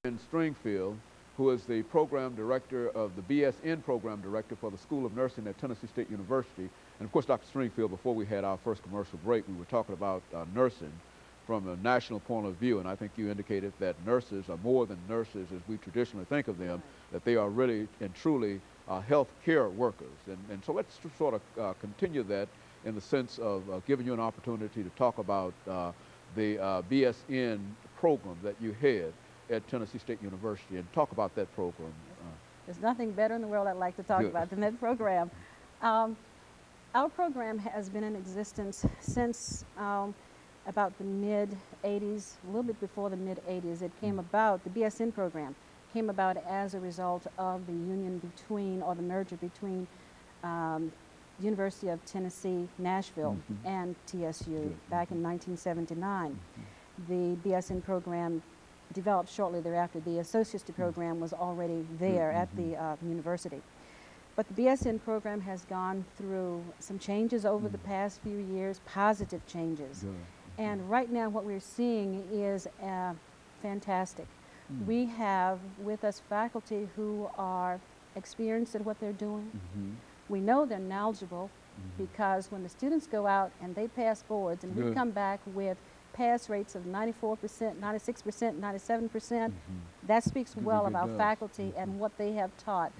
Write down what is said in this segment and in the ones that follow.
Stringfield, who is the program director of the BSN program director for the School of Nursing at Tennessee State University. And of course, Dr. Stringfield, before we had our first commercial break, we were talking about nursing from a national point of view, and I think you indicated that nurses are more than nurses as we traditionally think of them, that they are really and truly health care workers. And so let's sort of continue that in the sense of giving you an opportunity to talk about the BSN program that you had at Tennessee State University, and talk about that program. There's nothing better in the world I'd like to talk about than that program. Our program has been in existence since about the mid-'80s, a little bit before the mid-'80s. It came about, the BSN program came about as a result of the union between, or the merger between University of Tennessee, Nashville and TSU back in 1979. The BSN program developed shortly thereafter. The associate's program was already there at the university. But the BSN program has gone through some changes over the past few years, positive changes. And right now what we're seeing is fantastic. We have with us faculty who are experienced at what they're doing. We know they're knowledgeable because when the students go out and they pass boards and we come back with pass rates of 94%, 96%, 97%, that speaks well of our faculty and what they have taught.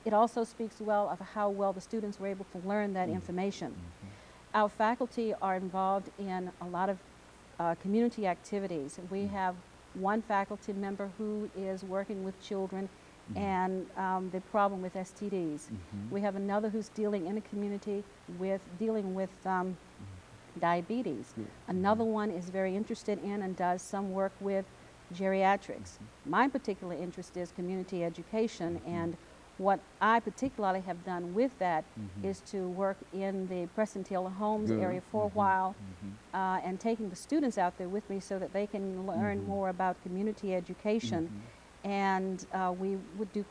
It also speaks well of how well the students were able to learn that information. Our faculty are involved in a lot of community activities. We have one faculty member who is working with children and the problem with STDs. We have another who's dealing in the community with dealing with diabetes. Another one is very interested in and does some work with geriatrics. My particular interest is community education, and what I particularly have done with that is to work in the Preston Taylor Homes area for a while and taking the students out there with me so that they can learn more about community education. And we would do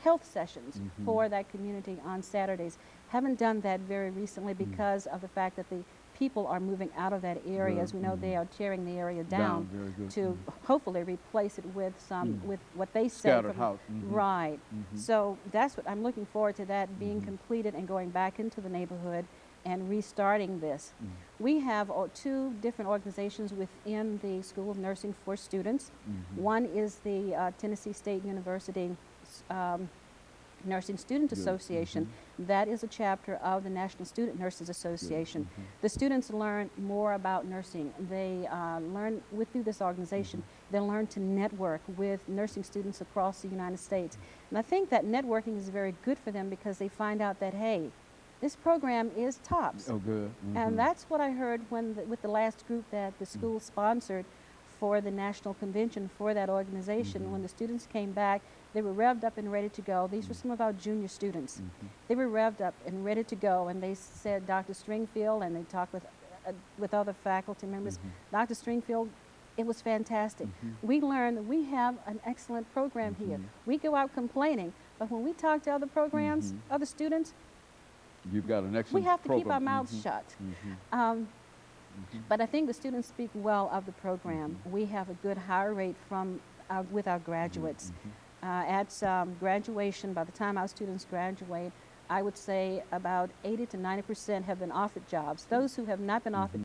health sessions for that community on Saturdays. Haven't done that very recently because of the fact that the people are moving out of that area. As we know, they are tearing the area down to hopefully replace it with some, with what they say. Scattered house. Right. So that's what I'm looking forward to, that being completed and going back into the neighborhood and restarting this. We have two different organizations within the School of Nursing for students. One is the Tennessee State University Nursing Student Association. That is a chapter of the National Student Nurses Association. The students learn more about nursing. They learn through this organization. They learn to network with nursing students across the United States. And I think that networking is very good for them because they find out that, hey, this program is tops. Oh, good. And that's what I heard when with the last group that the school sponsored for the national convention for that organization. When the students came back, they were revved up and ready to go. These were some of our junior students. They were revved up and ready to go, and they said, Dr. Stringfield, and they talked with other faculty members, Dr. Stringfield, it was fantastic. We learned that we have an excellent program here. We go out complaining, but when we talk to other programs, other students, you've got an excellent we have to keep our mouths shut. But I think the students speak well of the program. We have a good hire rate with our graduates. At graduation, by the time our students graduate, I would say about 80 to 90% have been offered jobs. Those who have not been offered